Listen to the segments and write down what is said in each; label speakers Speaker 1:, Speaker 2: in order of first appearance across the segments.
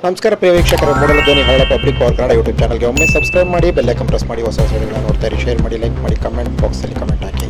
Speaker 1: ನಮಸ್ಕಾರ ಪ್ರಿಯ ವೀಕ್ಷಕರು, ಮೂಡಲ ಧ್ವನಿ ಹಳ್ಳ ಪಬ್ಲಿಕ್ ಪವರ್ ಕನ್ನಡ ಯೂಟ್ಯೂಬ್ ಚಾನಲ್ಗೆ ಒಮ್ಮೆ ಸಬ್ಸ್ಕ್ರೈಬ್ ಮಾಡಿ, ಬೆಲ್ ಐಕಾನ್ ಪ್ರೆಸ್ ಮಾಡಿ, ಹೊಸ ವಿಡಿಯೋಗಳನ್ನು ನೋಡ್ತಾ ಇರಿ. ಶೇರ್ ಮಾಡಿ, ಲೈಕ್ ಮಾಡಿ, ಕಮೆಂಟ್ ಬಾಕ್ಸಲ್ಲಿ ಕಮೆಂಟ್ ಹಾಕಿ.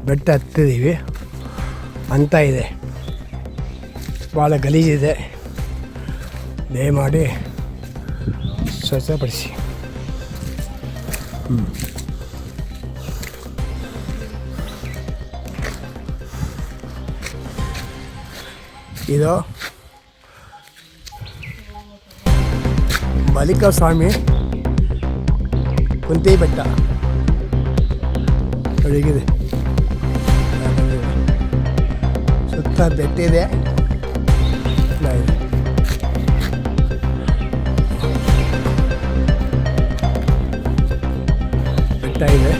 Speaker 2: ಬೆಟ್ಟ ಹತ್ತಿದ್ದೀವಿ ಅಂತ ಇದೆ, ಭಾಳ ಗಲೀಜಿದೆ, ದಯಮಾಡಿ ಸ್ವಚ್ಛಪಡಿಸಿ. ಇದು ಮಲ್ಲಿಕಾರ್ಜುನ ಸ್ವಾಮಿ ಕುಂತಿ ಬೆಟ್ಟ ಒಳಗಿದೆ. ಸುತ್ತ ಬೆಟ್ಟಿದೆ, ಬೆಟ್ಟ ಇದೆ.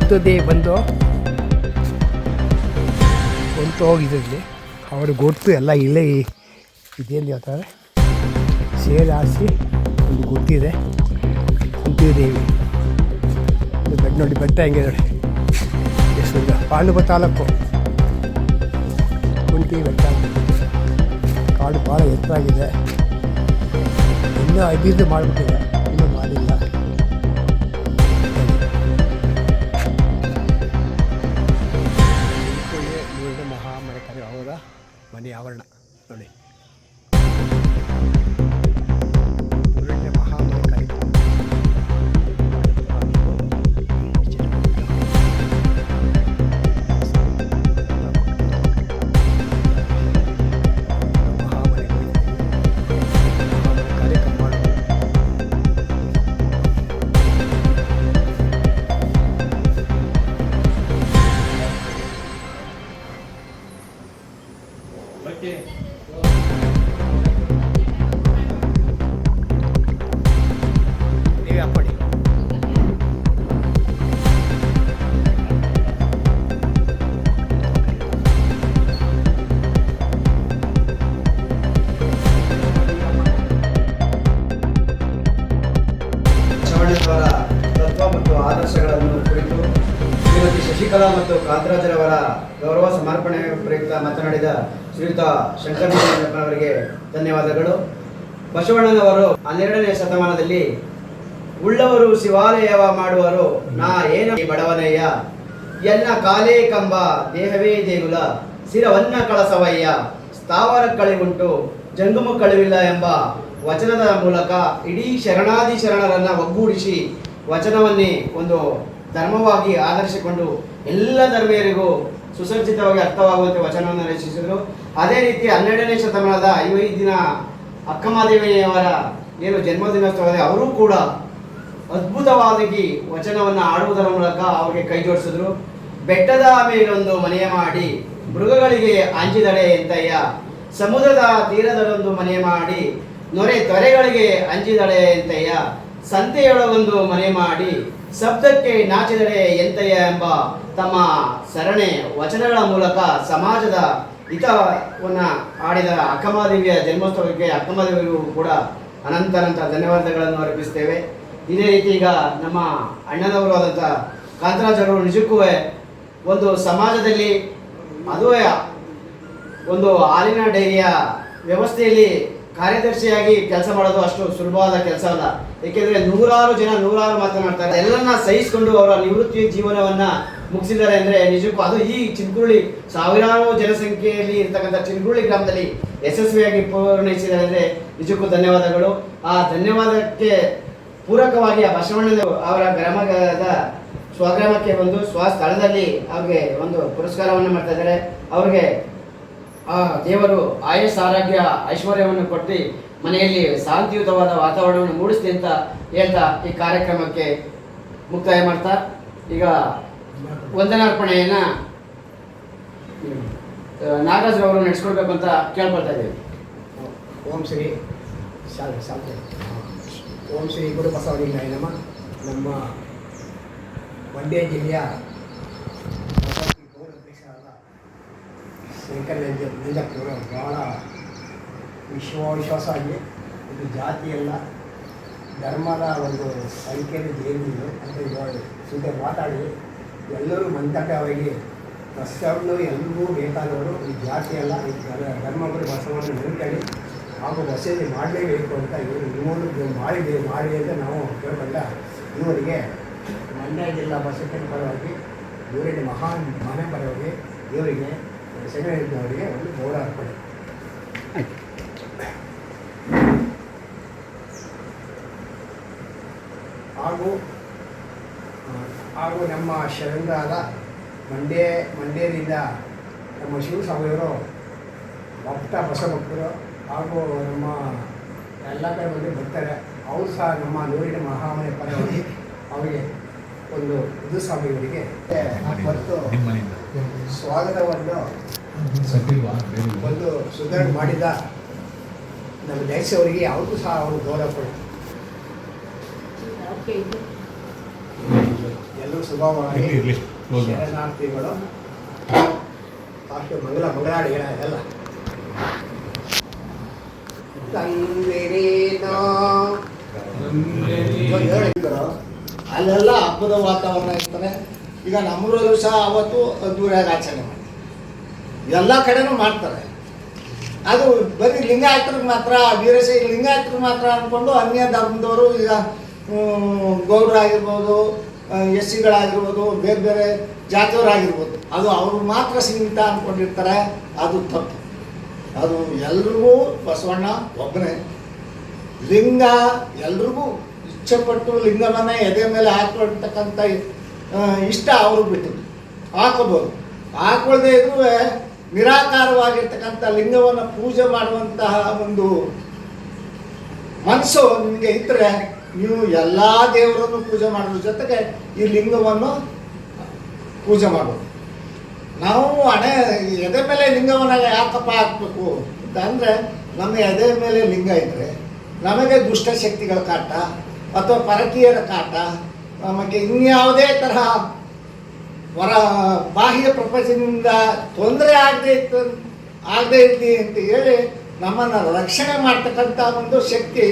Speaker 2: ತುದಿ ಬಂದು ಕುಂತು ಹೋಗಿದ್ರಲ್ಲಿ ಅವ್ರಿಗೆ ಗೊತ್ತು ಎಲ್ಲ ಇಲ್ಲೇ ಇದೇನು ಹೇಳ್ತಾರೆ, ಸೇರಿ ಹಾರಿಸಿ ಒಂದು ಗೊತ್ತಿದೆ. ಕುಂತಿದ್ದೀವಿ ಬೆಟ್ಟ ನೋಡಿ, ಬೆಟ್ಟ ಹೆಂಗೆ ನೋಡಿ, ಎಷ್ಟು ಪಾಂಡುಪುರ ತಾಲೂಕು ಕುಂತಿ ಬೆಟ್ಟ. ಕಾಡು ಭಾಳ ಎತ್ತರಾಗಿದೆ, ಇನ್ನೂ ಅಭಿವೃದ್ಧಿ ಮಾಡಿಬಿಟ್ಟಿದೆ, ಇನ್ನೂ ಮಾಡಿಲ್ಲ. ಮಹಾಮನೆಕಾರಿ ಅವರ ಮನೆ ಆವರಣ ನೋಡಿ. ನೀವೇ ಹಾಕ್ಕೊಳ್ಳಿ.
Speaker 3: ಬಸವಣ್ಣನವರ ತತ್ವ ಮತ್ತು ಆದರ್ಶಗಳನ್ನು ಕುರಿತು ಶ್ರೀಮತಿ ಶಶಿಕಲಾ ಮತ್ತು ಕಾಂತರಾಜರವರ ಗೌರವ ಸಮರ್ಪಣೆ ಪ್ರಯುಕ್ತ ಮಾತನಾಡಿದ ಶ್ರೀಯುತ ಶಂಕರನವರಿಗೆ ಧನ್ಯವಾದಗಳು. ಬಸವಣ್ಣನವರು 12ನೇ ಶತಮಾನದಲ್ಲಿ ಉಳ್ಳವರು ಶಿವಾಲಯವ ಮಾಡುವರು, ನಾ ಏನ ಬಡವನಯ್ಯ, ಎನ್ನ ಕಾಲೇ ಕಂಬ ದೇಹವೇ ದೇಗುಲ, ಶಿರವನ್ನ ಕಳಸವಯ್ಯ, ಸ್ಥಾವರ ಕಳಿವುಂಟು ಜಂಗಮ ಕಳಿವಿಲ್ಲ ಎಂಬ ವಚನದ ಮೂಲಕ ಇಡೀ ಶರಣಾದಿ ಶರಣರನ್ನು ಒಗ್ಗೂಡಿಸಿ ವಚನವನ್ನೇ ಒಂದು ಧರ್ಮವಾಗಿ ಆಧರಿಸಿಕೊಂಡು ಎಲ್ಲ ಧರ್ಮೀಯರಿಗೂ ಸುಸಜ್ಜಿತವಾಗಿ ಅರ್ಥವಾಗುವಂತೆ ವಚನವನ್ನು ರಚಿಸಿದರು. ಅದೇ ರೀತಿ 12ನೇ ಶತಮಾನದ ಈ ದಿನ ಅಕ್ಕಮಹಾದೇವಿಯವರ ಏನು ಜನ್ಮದಿನೋತ್ಸವದ ಅವರು ಕೂಡ ಅದ್ಭುತವಾಗಿ ವಚನವನ್ನು ಆಡುವುದರ ಮೂಲಕ ಅವರಿಗೆ ಕೈ ಜೋಡಿಸಿದ್ರು. ಬೆಟ್ಟದ ಮೇಲೊಂದು ಮನೆಯ ಮಾಡಿ ಮೃಗಗಳಿಗೆ ಅಂಜಿದಡೆ ಎಂತಯ್ಯ, ಸಮುದ್ರದ ತೀರದಲ್ಲೊಂದು ಮನೆ ಮಾಡಿ ನೊರೆ ತೊರೆಗಳಿಗೆ ಅಂಜಿದಡೆ ಎಂತಯ್ಯ, ಸಂತೆಯೊಳಗೊಂದು ಮನೆ ಮಾಡಿ ಶಬ್ದಕ್ಕೆ ನಾಚಿದಡೆ ಎಂತಯ್ಯ ಎಂಬ ತಮ್ಮ ಸರಣೆ ವಚನಗಳ ಮೂಲಕ ಸಮಾಜದ ಹಿತವನ್ನು ಆಡಿದ ಅಕ್ಕಮಹಾದೇವಿಯ ಜನ್ಮೋತ್ಸವಕ್ಕೆ ಅಕ್ಕಮಹಾದೇವಿಗೂ ಕೂಡ ಅನಂತ ಧನ್ಯವಾದಗಳನ್ನು ಅರ್ಪಿಸ್ತೇವೆ. ಇದೇ ರೀತಿ ಈಗ ನಮ್ಮ ಅಣ್ಣನವರು ಆದಂಥ ಕಾಂತರಾಜರು ನಿಜಕ್ಕೂ ಒಂದು ಸಮಾಜದಲ್ಲಿ ಅದುವೇ ಒಂದು ಹಾಲಿನ ಡೈರಿಯ ವ್ಯವಸ್ಥೆಯಲ್ಲಿ ಕಾರ್ಯದರ್ಶಿಯಾಗಿ ಕೆಲಸ ಮಾಡೋದು ಅಷ್ಟು ಸುಲಭವಾದ ಕೆಲಸ ಅಲ್ಲ. ಏಕೆಂದರೆ ನೂರಾರು ಮಾತನಾಡ್ತಾರೆ. ಎಲ್ಲರನ್ನ ಸಹಿಸಿಕೊಂಡು ಅವರ ನಿವೃತ್ತಿ ಜೀವನವನ್ನು ಮುಗಿಸಿದ್ದಾರೆ ಅಂದರೆ ನಿಜಕ್ಕೂ ಅದು ಈ ಚಿನ್ಕುರುಳಿ ಸಾವಿರಾರು ಜನಸಂಖ್ಯೆಯಲ್ಲಿ ಇರ್ತಕ್ಕಂಥ ಚಿನ್ಕುರುಳಿ ಗ್ರಾಮದಲ್ಲಿ ಯಶಸ್ವಿಯಾಗಿ ಪೂರ್ಣಯಿಸಿದ್ದಾರೆ ಅಂದರೆ ನಿಜಕ್ಕೂ ಧನ್ಯವಾದಗಳು. ಆ ಧನ್ಯವಾದಕ್ಕೆ ಪೂರಕವಾಗಿ ಆ ಬಸವಣ್ಣ ಅವರ ಗ್ರಾಮದ ಸ್ವಗ್ರಾಮಕ್ಕೆ ಬಂದು ಸ್ವಸ್ಥಳದಲ್ಲಿ ಅವ್ರಿಗೆ ಒಂದು ಪುರಸ್ಕಾರವನ್ನು ಮಾಡ್ತಾ ಇದ್ದಾರೆ. ಅವ್ರಿಗೆ ಆ ದೇವರು ಆಯುಷ್ ಆರೋಗ್ಯ ಐಶ್ವರ್ಯವನ್ನು ಕೊಟ್ಟು ಮನೆಯಲ್ಲಿ ಶಾಂತಿಯುತವಾದ ವಾತಾವರಣವನ್ನು ಮೂಡಿಸ್ಲಿ ಅಂತ ಹೇಳ್ತಾ ಈ ಕಾರ್ಯಕ್ರಮಕ್ಕೆ ಮುಕ್ತಾಯ ಮಾಡ್ತಾ ಈಗ ವಂದನಾರ್ಪಣೆಯನ್ನು ನಾಗರಾಜ್ರವರು ನಡೆಸ್ಕೊಳ್ಬೇಕು ಅಂತ ಕೇಳ್ಕೊಳ್ತಾ ಇದ್ದೀವಿ.
Speaker 2: ಓಂ ಶ್ರೀ ಓಂ ಶ್ರೀ ಗುರು ಬಸವಲಿಂಗಾಯ ನಮಃ. ನಮ್ಮ ಮಂಡ್ಯ ಜಿಲ್ಲೆಯ ಗೌರವಾಧ್ಯಕ್ಷರಾದ ಶಂಕರ ನಂಜಪ್ಪನವರು ಬಹಳ ವಿಶ್ವಾಸವಾಗಿ ಇದು ಜಾತಿಯಲ್ಲ ಧರ್ಮದ ಒಂದು ಸಂಖ್ಯೆಯಲ್ಲಿ ದೇವಿಗಳು ಅಂತ ಸುದ್ದಿ ಮಾತಾಡಿ ಎಲ್ಲರೂ ಮಂತಕವಾಗಿ ಬಸವಣ್ಣು ಎಲ್ಲರೂ ಬೇಕಾದವರು ಈ ಜಾತಿಯಲ್ಲ ಈ ಧರ್ಮಗಳು ಬಸವಣ್ಣ ನಂಬ್ಕೊಳ್ಳಿ ಹಾಗೂ ಬಸದಿ ಮಾಡಲೇಬೇಕು ಅಂತ ಇವರು ಇನ್ನೊಂದು ಮಾಡಿ ಅಂತ ನಾವು ಕೇಳ್ಕೊಂಡ ಇವರಿಗೆ ಮಂಡ್ಯ ಜಿಲ್ಲಾ ಬಸವನ ಪರವಾಗಿ ಇವರಿಗೆ ಮಹಾನ್ ಮನೆ ಪರವಾಗಿ ಇವರಿಗೆ ಸೆಕ್ರೆಟರಿಯವರಿಗೆ ಒಂದು ಗೌರವ ಅರ್ಪಣೆ. ಹಾಗೂ ನಮ್ಮ ಶರಣರಾದ ಮಂಡ್ಯದಿಂದ ನಮ್ಮ ಶಿವಸ್ವಾಮಿಯವರು ಭಕ್ತ ಬಸಭಕ್ತರು ಹಾಗೂ ನಮ್ಮ ಎಲ್ಲ ಕಡೆ ಬಂದು ಬರ್ತಾರೆ. ಅವರು ಸಹ ನಮ್ಮ ನೂರಿನ ಮಹಾಮನೆ ಪರವಾಗಿ ಅವರಿಗೆ ಒಂದು ಇದು ಸ್ವಾಮಿಯವರಿಗೆ ಮತ್ತು ಸ್ವಾಗತವನ್ನು ಒಂದು ಸುಧಾರಣೆ ಮಾಡಿದ ನಮ್ಮ ಜಯಸವರಿಗೆ ಅವ್ರಿಗೂ ಸಹ ಅವರು ಗೌರವ ಕೊಡಿ. ಎಲ್ಲರೂ ಶುಭವಾಗಿ ಶರಣಾರ್ಥಿಗಳು ಅಷ್ಟು ಮಂಗಳಾಡಿಗಳ ಎಲ್ಲ
Speaker 4: ಅಲ್ಲೆಲ್ಲ ಹಬ್ಬದ ವಾತಾವರಣ ಇರ್ತಾರೆ. ಈಗ ನಮ್ಮೂರಲ್ಲೂ ಸಹ ಅವತ್ತು ಅದ್ದೂರಿಯಾಗಿ ಆಚರಣೆ ಮಾಡಿ ಎಲ್ಲ ಕಡೆನೂ ಮಾಡ್ತಾರೆ. ಅದು ಬರೀ ಲಿಂಗಾಯತರಿಗೆ ಮಾತ್ರ ವೀರಶೈವ ಲಿಂಗಾಯತರಿಗೆ ಮಾತ್ರ ಅಂದ್ಕೊಂಡು ಅನ್ಯ ಧರ್ಮದವರು ಈಗ ಗೌಡರಾಗಿರ್ಬೋದು, ಎಸ್ ಸಿಗಳಾಗಿರ್ಬೋದು, ಬೇರೆ ಬೇರೆ ಜಾತಿಯವರಾಗಿರ್ಬೋದು, ಅದು ಅವರು ಮಾತ್ರ ಸೀಮಿತ ಅಂದ್ಕೊಂಡಿರ್ತಾರೆ. ಅದು ತಪ್ಪು. ಅದು ಎಲ್ರಿಗೂ ಬಸವಣ್ಣ ಒಬ್ಬನೇ. ಲಿಂಗ ಎಲ್ರಿಗೂ ಇಚ್ಛೆಪಟ್ಟು ಲಿಂಗವನ್ನೇ ಎದೆ ಮೇಲೆ ಹಾಕೊಳ್ತಕ್ಕಂಥ ಇಷ್ಟ ಅವರು ಬಿಟ್ಟದ್ದು. ಹಾಕೋಬೋದು, ಹಾಕೊಳ್ಳದೆ ಇದ್ರೂ ನಿರಾಕಾರವಾಗಿರ್ತಕ್ಕಂಥ ಲಿಂಗವನ್ನು ಪೂಜೆ ಮಾಡುವಂತಹ ಒಂದು ಮನಸ್ಸು ನಿಮಗೆ ಇದ್ದರೆ ನೀವು ಎಲ್ಲ ದೇವರನ್ನು ಪೂಜೆ ಮಾಡೋದ್ರ ಜೊತೆಗೆ ಈ ಲಿಂಗವನ್ನು ಪೂಜೆ ಮಾಡೋದು. ನಾವು ಎದೆ ಮೇಲೆ ಲಿಂಗವನ್ನು ಯಾಕಪ್ಪ ಹಾಕಬೇಕು ಅಂತ ಅಂದರೆ, ನಮ್ಮ ಎದೆ ಮೇಲೆ ಲಿಂಗ ಇದ್ದರೆ ನಮಗೆ ದುಷ್ಟಶಕ್ತಿಗಳ ಕಾಟ ಅಥವಾ ಪರಕೀಯರ ಕಾಟ, ನಮಗೆ ಇನ್ಯಾವುದೇ ತರಹ ಬಾಹ್ಯ ಪ್ರಪಂಚದಿಂದ ತೊಂದರೆ ಆಗದೆ ಇರಲಿ ಅಂತ ಹೇಳಿ ನಮ್ಮನ್ನು ರಕ್ಷಣೆ ಮಾಡ್ತಕ್ಕಂಥ ಒಂದು ಶಕ್ತಿ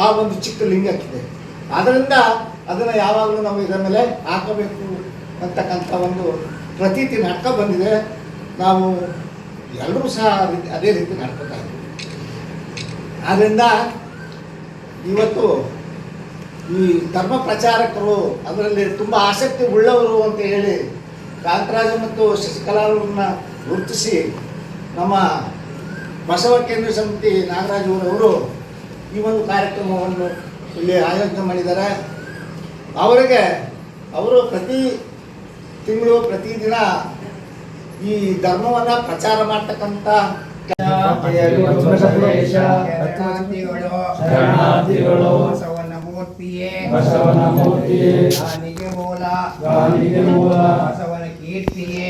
Speaker 4: ಆ ಒಂದು ಚಿಕ್ಕ ಲಿಂಗಕ್ಕಿದೆ. ಆದ್ದರಿಂದ ಅದನ್ನು ಯಾವಾಗಲೂ ನಾವು ಇದರ ಮೇಲೆ ಹಾಕಬೇಕು ಅಂತಕ್ಕಂಥ ಒಂದು ಪ್ರತೀತಿ ನಡ್ಕೊ ಬಂದಿದೆ. ನಾವು ಎಲ್ಲರೂ ಸಹ ಅದೇ ರೀತಿ ನಡ್ಕೊತಾ ಇದ್ದೀವಿ. ಆದ್ದರಿಂದ ಇವತ್ತು ಈ ಧರ್ಮ ಪ್ರಚಾರಕರು ಅದರಲ್ಲಿ ತುಂಬ ಆಸಕ್ತಿ ಉಳ್ಳವರು ಅಂತ ಹೇಳಿ ಕಾಂತರಾಜ ಮತ್ತು ಶಶಿಕಲಾರನ್ನ ಗುರುತಿಸಿ ನಮ್ಮ ಬಸವ ಕೇಂದ್ರ ಸಮಿತಿ ನಾಗರಾಜವರು ಈ ಒಂದು ಕಾರ್ಯಕ್ರಮವನ್ನು ಇಲ್ಲಿ ಆಯೋಜನೆ ಮಾಡಿದ್ದಾರೆ. ಅವರು ಪ್ರತಿ ತಿಂಗಳು ಪ್ರತಿದಿನ ಈ ಧರ್ಮವನ್ನು ಪ್ರಚಾರ ಮಾಡ್ತಕ್ಕಂಥ
Speaker 2: ಶರಣಾರ್ಥಿಗಳು ಬಸವನ ಮೂರ್ತಿಯೇ ಗಾನಿಗೆ ಮೂಲ ಬಸವನ ಕೀರ್ತಿಯೇ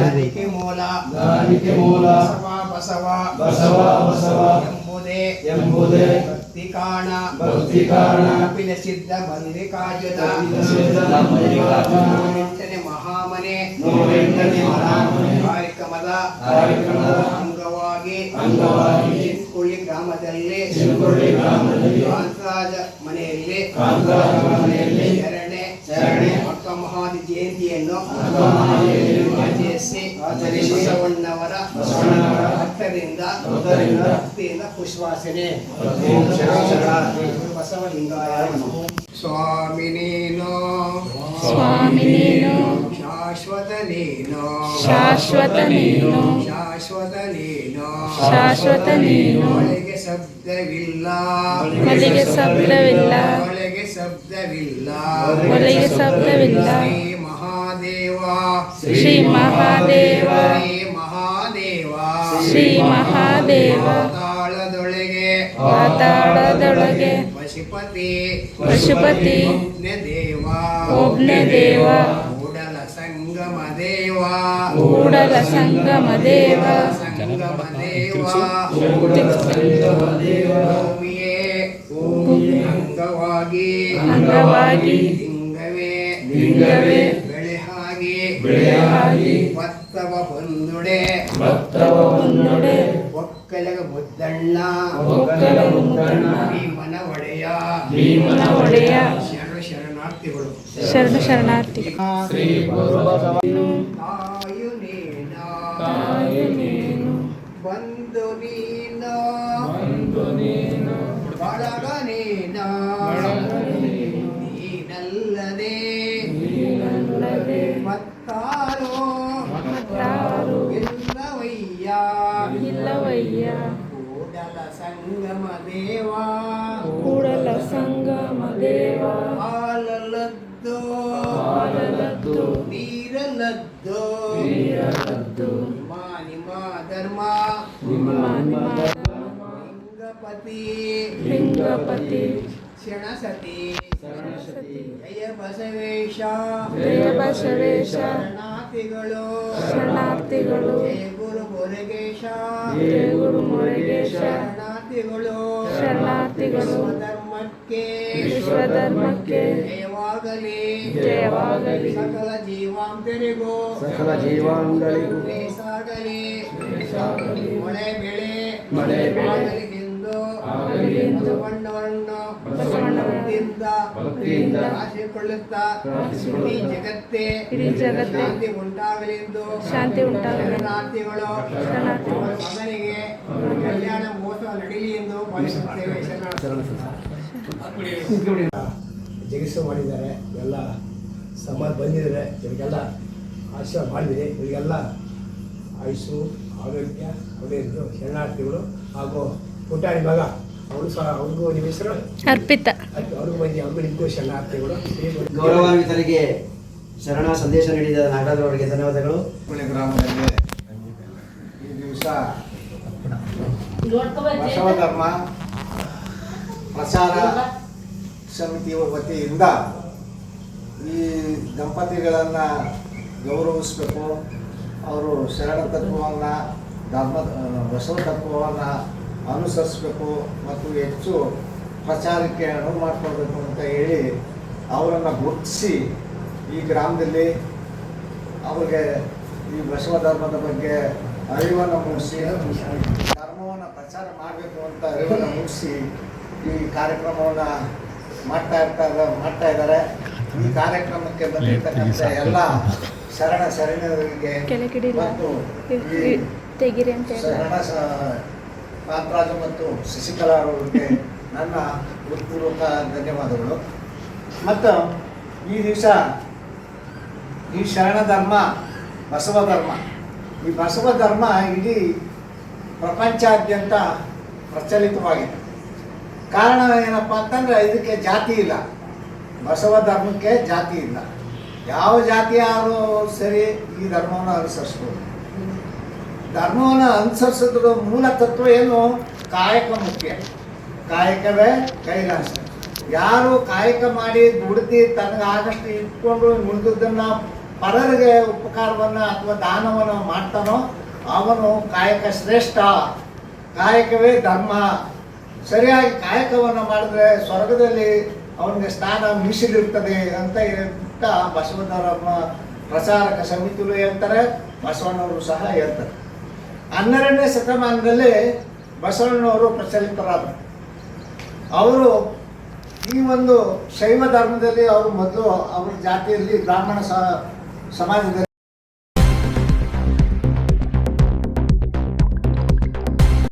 Speaker 2: ಗಾನಿಗೆ ಮೂಲ ಬಸವ ಎಂಬುದೇ ಭಕ್ತಿ ಕಾಣ ಕಪಿಲ ಸಿದ್ಧ ಮಲ್ಲಿಕಾರ್ಜುನ ಮಹಾಮನೆ ಮನೆ ಕಾರ್ಯಕ್ರಮದ ಅಂಗವಾಗಿ ಚಿನ್ಕುಳಿ ಗ್ರಾಮದಲ್ಲಿ ಕಾಂತರಾಜ ಮನೆಯಲ್ಲಿ ಶರಣೆ ಅಕ್ಕಮಹಾದಿ ಜಯಂತಿಯನ್ನು ಆಚರಿಸಿ ಬಸವಣ್ಣವರ ಭಕ್ತರಿಂದ ಭಕ್ತಿಯಿಂದ ಪುಷ್ಪಾಸನೆ. ಬಸವಲಿಂಗಾಯ ನಮಃ. ಸ್ವಾಮಿ ನೀನು ಶಾಶ್ವತ ನೀನು ಒಳಗೆ ಶಬ್ದವಿಲ್ಲ ಶ್ರೀ ಮಹಾದೇವ ಪಾತಾಳದೊಳಗೆ ಪಶುಪತಿ ಒಬ್ನೇ ದೇವ ಕೂಡಲ ಸಂಗಮ ದೇವ ಅಂಗವಾಗಿ ಲಿಂಗವೇ ಬೆಳೆಹಾಗಿ ಭಕ್ತವ ಹೊಂದುಡೆ ಒಕ್ಕಲಗ ಮುದ್ದಣ್ಣ ಭೀಮನ ಒಡೆಯ ಶರಣಾರ್ಥಿಗಳು. ಶ್ರೀ ತಾಯು ನೀನು ಬಂದು ನೀನು ಬಳಗ ನೀನಲ್ಲದೆ ಮತ್ತಾರೋ ಇಲ್ಲವಯ್ಯ ಕೂಡಲ ಸಂಗಮ ದೇವ ಹಾಲಲ್ಲದ್ದು ನೀರಲ್ಲದ್ದು ನಿಮ್ಮ ಧರ್ಮ ಲಿಂಗಪತಿ ಶರಣಸತಿ ಜಯ ಬಸವೇಶ ಶರಣಾರ್ಥಿಗಳು ಜಯ ಗುರು ಮುರುಗೇಶ ಶರಣಾರ್ಥಿಗಳು ವಿಶ್ವಧರ್ಮಕ್ಕೆ ಜಯವಾಗಲಿ ಸಕಲ ಜೀವಾಂತರಿಗೂ ಸಾಗಲಿ ಮಳೆ ಬೆಳೆ ಬಸವಣ್ಣವರನ್ನು ಭಕ್ತಿಯಿಂದ ಆಶಿಸಿಕೊಳ್ಳುತ್ತಾ ಇಡೀ ಜಗತ್ತೇ ಶಾಂತಿ ಉಂಟಾಗಲಿ ಶರಣಾರ್ಥಿಗಳು ಮಗನಿಗೆ ಕಲ್ಯಾಣ ಮಹೋತ್ಸವ ನಡೀಲಿ ಎಂದು ಭಾವಿಸುತ್ತೇವೆ. ಜಗಿಸು ಮಾಡಿದ್ದಾರೆ, ಎಲ್ಲ ಸಮಾಜ ಬಂದಿದ್ದಾರೆ, ಇವರಿಗೆಲ್ಲ ಆಶೀರ್ವಾದ ಮಾಡಿದರೆ ಇವರಿಗೆಲ್ಲ ಆಯುಷು ಆರೋಗ್ಯ ಒಳ್ಳೆಯದು. ಶರಣಾರ್ಥಿಗಳು ಹಾಗೂ ಪುಟಾಣಿ ಮಗ ಅವರು ಸಹ ಅವ್ರಿಗೂ ನಿಮ್ಮ ಹೆಸರು
Speaker 5: ಅರ್ಪಿತ,
Speaker 2: ಅವ್ರಿಗೂ ಬಂದು ಅವ್ರಿಗೂ ಶರಣಾರ್ಥಿಗಳು.
Speaker 3: ಗೌರವಾನ್ವಿತರಿಗೆ ಶರಣ ಸಂದೇಶ ನೀಡಿದ ನಾಗರಾಜ್ ಅವರಿಗೆ ಧನ್ಯವಾದಗಳು.
Speaker 4: ಗ್ರಾಮದಲ್ಲಿ ಈ ದಿವಸ ಬಸವ ಧರ್ಮ ಪ್ರಚಾರ ಸಮಿತಿ ವತಿಯಿಂದ ಈ ದಂಪತಿಗಳನ್ನು ಗೌರವಿಸಬೇಕು. ಅವರು ಶರಣ ತತ್ವವನ್ನು ಬಸವ ತತ್ವವನ್ನು ಅನುಸರಿಸಬೇಕು ಮತ್ತು ಹೆಚ್ಚು ಪ್ರಚಾರಕ್ಕೆ ಅನುವು ಮಾಡಿಕೊಳ್ಬೇಕು ಅಂತ ಹೇಳಿ ಅವರನ್ನು ಗುರುತಿಸಿ ಈ ಗ್ರಾಮದಲ್ಲಿ ಅವ್ರಿಗೆ ಈ ಬಸವ ಧರ್ಮದ ಬಗ್ಗೆ ಅರಿವನ್ನು ಮೂಡಿಸಿ ಧರ್ಮವನ್ನು ಪ್ರಚಾರ ಮಾಡಬೇಕು ಅಂತ ಅರಿವನ್ನು ಮೂಡಿಸಿ ಈ ಕಾರ್ಯಕ್ರಮವನ್ನು ಮಾಡ್ತಾ ಇದ್ದಾರೆ. ಈ ಕಾರ್ಯಕ್ರಮಕ್ಕೆ ಬಂದಿರತಕ್ಕಂಥ ಎಲ್ಲ ಶರಣರಿಗೆ ಮತ್ತು ಶರಣ ಕಾಂತರಾಜು ಮತ್ತು ಶಶಿಕಲಾ ಅವರಿಗೆ ನನ್ನ ಹೃತ್ಪೂರ್ವಕ ಧನ್ಯವಾದಗಳು. ಮತ್ತು ಈ ದಿವಸ ಈ ಶರಣ ಧರ್ಮ ಬಸವ ಧರ್ಮ, ಈ ಬಸವ ಧರ್ಮ ಇಡೀ ಪ್ರಪಂಚಾದ್ಯಂತ ಪ್ರಚಲಿತವಾಗಿದೆ. ಕಾರಣ ಏನಪ್ಪ ಅಂತಂದರೆ ಇದಕ್ಕೆ ಜಾತಿ ಇಲ್ಲ. ಬಸವ ಧರ್ಮಕ್ಕೆ ಜಾತಿ ಇಲ್ಲ. ಯಾವ ಜಾತಿಯಾದರೂ ಸರಿ ಈ ಧರ್ಮವನ್ನು ಅನುಸರಿಸ್ಬೋದು. ಧರ್ಮವನ್ನು ಅನುಸರಿಸಿದ್ರು ಮೂಲ ತತ್ವ ಏನು? ಕಾಯಕ ಮುಖ್ಯ. ಕಾಯಕವೇ ಕೈಲಾಸ. ಯಾರು ಕಾಯಕ ಮಾಡಿ ದುಡ್ದು ತನಗಾಗಷ್ಟು ಇಟ್ಕೊಂಡು ಉಳಿದುದನ್ನು ಪರರಿಗೆ ಉಪಕಾರವನ್ನು ಅಥವಾ ದಾನವನ್ನು ಮಾಡ್ತಾನೋ ಅವನು ಕಾಯಕ ಶ್ರೇಷ್ಠ. ಕಾಯಕವೇ ಧರ್ಮ. ಸರಿಯಾಗಿ ಕಾಯಕವನ್ನು ಮಾಡಿದ್ರೆ ಸ್ವರ್ಗದಲ್ಲಿ ಅವನಿಗೆ ಸ್ಥಾನ ಮೀಸಲಿರ್ತದೆ ಅಂತ ಹೇಳ್ತಾ ಬಸವ ಧರ್ಮ ಪ್ರಸಾರಕ ಸಮಿತಿಗಳು ಹೇಳ್ತಾರೆ, ಬಸವಣ್ಣವರು ಸಹ ಹೇಳ್ತಾರೆ. 12ನೇ ಶತಮಾನದಲ್ಲಿ ಬಸವಣ್ಣವರು ಪ್ರಚಲಿತರಾದರು. ಅವರು ಈ ಒಂದು ಶೈವ ಧರ್ಮದಲ್ಲಿ ಅವರು ಮೊದಲು ಅವ್ರ ಜಾತಿಯಲ್ಲಿ ಬ್ರಾಹ್ಮಣ ಸಮಾಜದಲ್ಲಿ